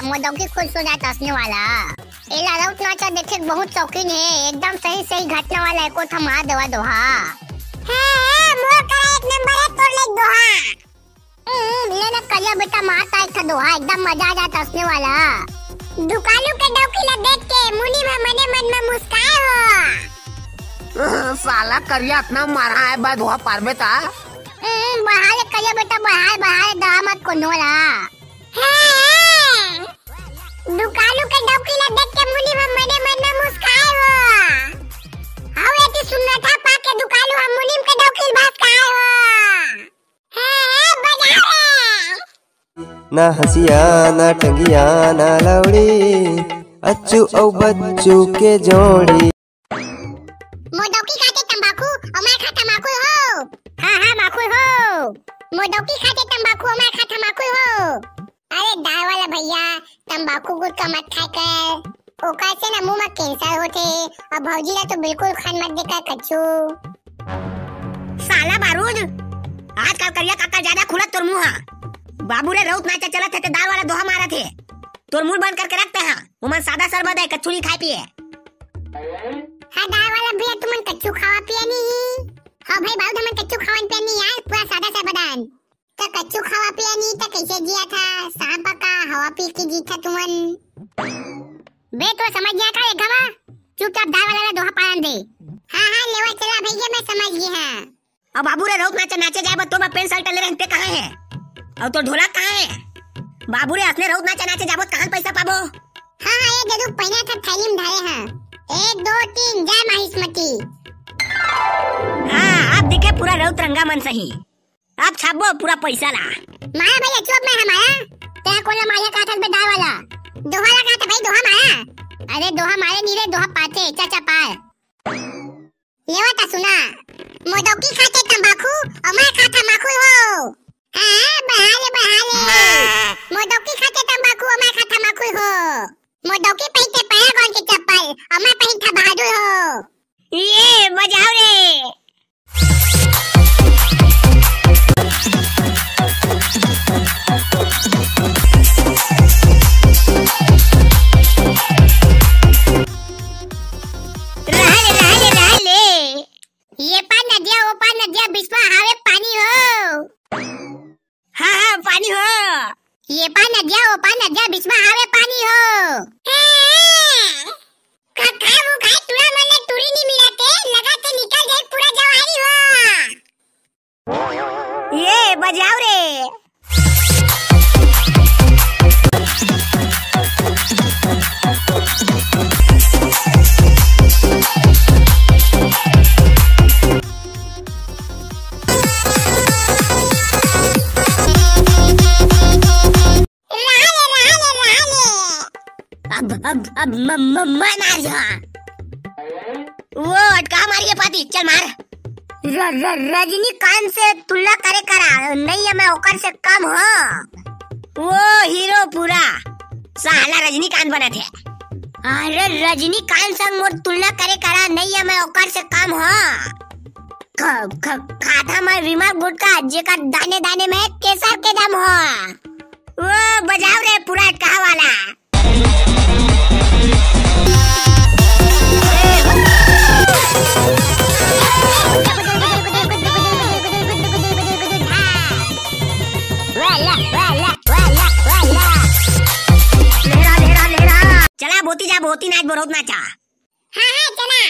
मोदौकी खुश हो जाता हंसने वाला। एला राउत नाचा देखे बहुत शौकीन है, एकदम सही सही घटना वाला एको थमा देवा दोहा। हां मोर का एक नंबर है तोर ले दोहा। लेना कलिया बेटा मारता एक था दोहा, एकदम मजा आ जाता हंसने वाला। दुकालू के डौकी ला देख के मुनी में मने मन में मुस्काए हो। साला करिया इतना मारा है बाद दोहा पार में था। बहाले कलिया बेटा बहाले दवा मत को नोला। दुकालू के डौकी ला देख के मुनी में मने मन में मुस्काए हो। हाउ एती सुनना था पा के दुकालू हम मुनी के डौकी बात काए हो। ना हसिया ना टंगिया ना लौड़ी, अच्छू औ बच्चू के जोड़ी। मोदौकी खाते तंबाकू और मैं खा तंबाकू हो। हाँ माकू हो। मोदौकी खाते तंबाकू और मैं खा तंबाकू हो। अरे दाल वाला भैया तंबाकू गुटका मत खाए कर, ओकर से ना मुंह में कैंसर होते और भौजी ला तो बिल्कुल खान मत देकर कच्चू। साला बारूद आजकल करिया काका ज्यादा खुला तोर मुंह। बाबू रे रौत नाचा चलत है ते दाल वाला दोहा मारा थे। तोर मुंह बंद करके रखते हैं, उमन सादा शरबत है कच्चू नहीं खाए पिए। हाँ दाल वाला भैया तुमन कच्चू खावा पिया नहीं। हाँ भाई बाबू तुमन कच्चू खावन पिया नहीं यार, पूरा सादा शरबत। तो कच्चू खावा पिया नहीं तो कैसे जिया था? सांप का हवा पी के जीता तुमन। बे तो समझ गया का एक हवा? चुपचाप दाल वाला दोहा पालन दे। हाँ लेवा चला भैया मैं समझ गया। अब बाबू रे रौत नाचा नाचे जाए तो मैं पेन शर्ट ले रहते कहाँ है और तो ढोलक कहाँ है? बाबू रे असने रौत नाचा नाचे जाबो कहाँ पैसा पाबो? हाँ ये जरूर पहना था थैली में धारे हैं। 1 2 3 जय महिष्मती। हाँ अब दिखे पूरा रौत रंगा मन सही। अब छापो पूरा पैसा ला। मारा भैया चुप में हमारा तेरा कोला माया का था दाल वाला दोहा लगा था भाई दोहा मारा। अरे दोहा मारे नीरे दोहा पाते चाचा पार। लेवा ता सुना मोदौकी खाते तंबाकू और मैं खा तंबाकू हो। हाँ बहाले मोदौकी खाते तंबाकू और मैं खा तंबाकू हो। मोदौकी पहनते पैरागॉन के चप्पल और मैं पहनता बहादुर हो। ये बजाओ रे। ये पान नदिया बिस्वा हावे पानी हो। हाँ पानी हो। ये पान नदिया बिस्वा हावे पानी हो। खाए तुरा मन ले तुरी नहीं मिलाते लगा तो निकल जाए पूरा जवाहरी हो। ये बजाओ रे। अब मार जा। वो अटका मारिए पाती चल मार। रजनीकांत से तुलना करे करा नहीं है मैं ओकर से कम हो। वो हीरो पूरा साला रजनीकांत बना थे। अरे रजनीकांत संग मोर तुलना करे करा नहीं है मैं ओकर से कम हो। खाता मैं विमल गुटका जेकर दाने दाने में केसर के दम हो। वो बजाओ रे पूरा अटका वाला। चला बोती नाच बहुत नाचा। हाँ चला।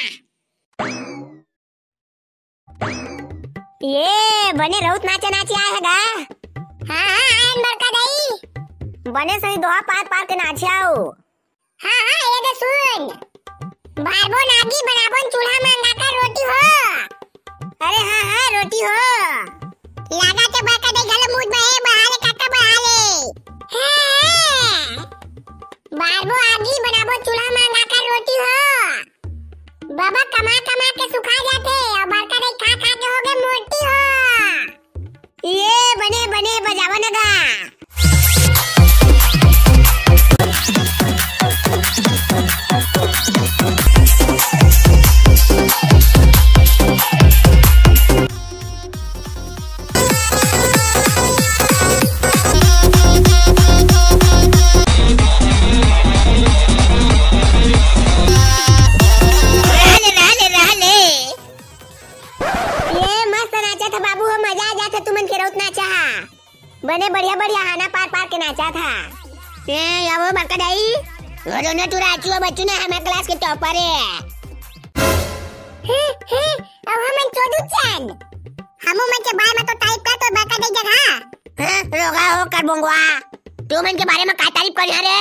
ये बने रौत नाचा नाची आए है गा। हाँ आयन बरका दई। बने सही दोहा पार के नाचियाओ। हाँ ये तो सुन। बारबो नागी बनाबो चूल्हा में अंगाकर रोटी हो। अरे हाँ रोटी हो। लागा के बरका दई गले मुंह बहे बहाले काका बहाले। बारबो आगी बनाबो चूल्हा में अंगाकर रोटी हो। बाबा कमा के सुखा जाते और बरका दई खा के हो गए मोटी हो। ये बने बजावा नगा। अब बरका दाई दोनों तू राचू बच्चू ने हमें क्लास के टॉपर है। अब हम चोदू चैन हमू मन के बारे में तो टाइप का तो बरका दाई जगह रोगा हो कर बोंगवा तू मन के बारे में का तारीफ कर रे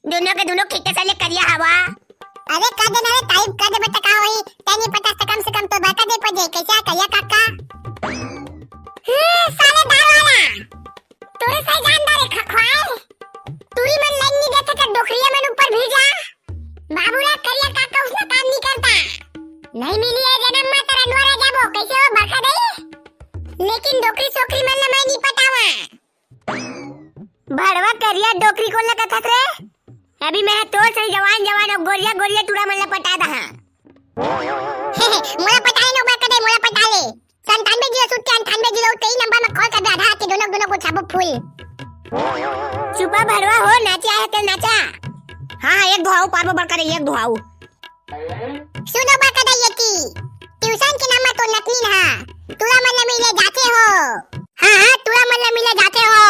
दोनों के दोनों खिट्टे साले करिया हवा। अरे कर दे ना टाइप कर दे बेटा का वही तेनी 50 से कम तो बरका दे पर जाए कैसा करिया काका साले दार वाला तोरे से जानदार है खखवाल तुरी मन लाइन नहीं देते तो डोकरिया में ऊपर भी जा बाबूला करिया काका उसने काम नहीं करता नहीं मिली है जन्म में तेरा नोरा जाबो कैसे हो बरका दे लेकिन डोकरी सोकरी मन मैं नहीं पटावा भड़वा करिया डोकरी को लगा था रे अभी मैं तो सही जवान और गोरिया गोरिया टूड़ा मन पटा दा मोला पटाए नो बरका दे मोला पटा ले 97 तेई नंबर में कॉल कर दे आधा के दोनों को छापो फूल चुपा भड़वा हो नाचा है ते नाचा। हाँ एक धुआऊ पारबो बरका दे एक धुआऊ सुनो बरका दे ये की ट्यूशन के नाम तो नकली ना तुरा मन मिले जाते हो। हाँ तुरा मन मिले जाते हो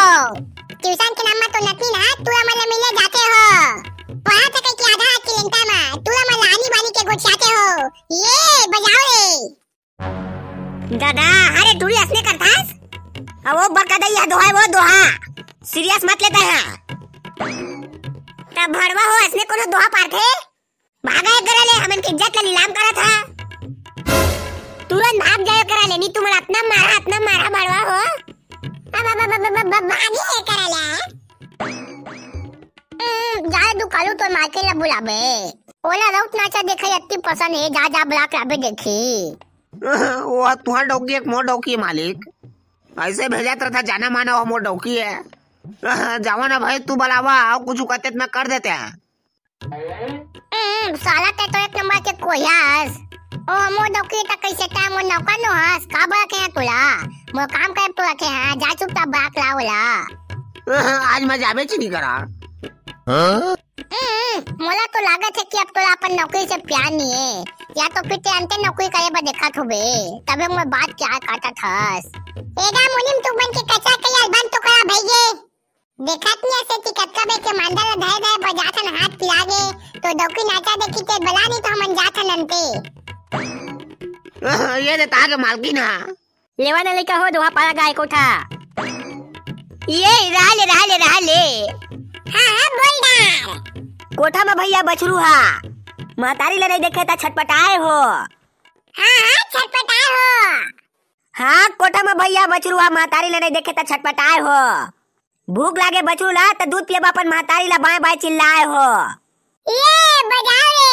ट्यूशन के नाम तो नकली ना तुरा मन मिले जाते हो वहां तक कि आधा की लेंटा में तुरा मन आनी बानी के गोचाते हो ये बजाओ रे दादा अरे तू हंसने करतास अब वो बरका दे या दोहा वो दोहा सीरियस मत लेता है तब भड़वा हो हंसने कोनो दोहा पार थे भागा करले हमन के इज्जत का नीलाम करा था तुरंत भाग जाए करा लेनी तुम अपना मारा भड़वा हो भागी करले जाए दुकालू तो मार्केट ला बुलाबे ओला राउत नाचा देखे अति पसंद है जा ब्लॉक लाबे देखी वो तुम्हारा डौकी एक मोर डौकी है मालिक ऐसे भेजा था जाना माना वो मोर डौकी है जावा ना भाई तू बुलावा और कुछ कहते मैं कर देते हैं साला ते तो एक नंबर के कोयास ओ मोर डौकी त कैसे टाइम वो नौका नो हस का बा के तुला मो काम करे तो रखे हां जा चुपचाप ब्लॉक लाओला आज मैं जाबे ची नहीं करा मोला तो लागत है कि अब तो अपन नौकरी से प्यार नहीं है या तो फिर ते अंते नौकरी करे बा देखा तो बे तबे मैं बात क्या काटा थस एगा मुनिम तू बन के कच्चा के अलबन तो करा भईगे देखत नहीं ऐसे टिकट का बे के मांडा धाय बजाथन हाथ पिलागे तो डौकी नाचा देखी ते बला नहीं तो हमन जाथन अंते ये दे ताके मालकिन है लेवा ना लेका हो दोहा पारा गाय को था ये रहा ले हां बोल डार कोठा में भैया बछरू हा महतारी ले नहीं देखे ता छटपटाए हो। हां छटपटाए हो हाँ कोठा में भैया बछरू हा महतारी ले नहीं देखे ता छटपटाए हो भूख लागे बछरू ला त दूध पिएबा अपन महतारी ला बाय बाय चिल्लाए हो ये बजाओ रे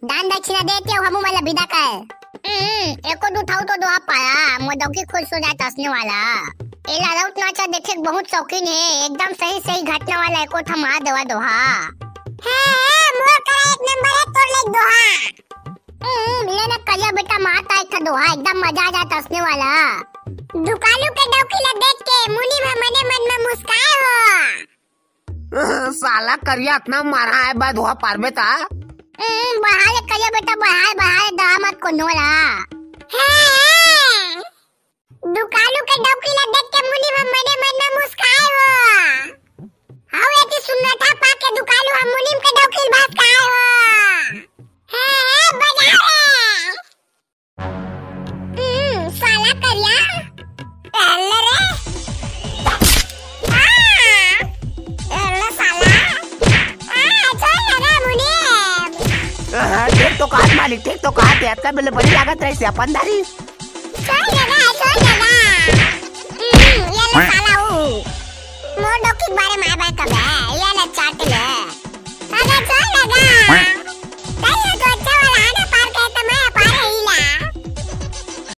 दान दक्षिणा देते हो हमू मला विदा कर एको उठाओ तो दोहा पाया मोदौकी खुश हो जाए तसने वाला एला राउत नाचा देखे बहुत शौकीन है एकदम सही घटना वाला एको थमा देवा दोहा है मोर का एक नंबर है तोर ले दोहा लेना कलिया बेटा माता एक दोहा एकदम मजा आ जाए तसने वाला दुकालू के डौकी ला देख के मुनि में मने मन में मुस्काए हो साला करिया इतना मारा है बाद दोहा पारबे ता बहाले कलिया बेटा बहाले दामत को नोला दुकालू के डौकी ला देख के मुनि में मने मन में मुस्काए हो हाउ एती सुनना था पा के दुकालू हम मुनि के डौकी बात काए हो बजा रे साला करिया पहले रे ठीक तो काट मालिक ठीक तो काट है आपका बिल बड़ी लागत रही से अपन दारी छोड़ लगा ये ले साला हूं मोर डॉक्टर बारे में बात कर ये ले चाट ले अरे छोड़ लगा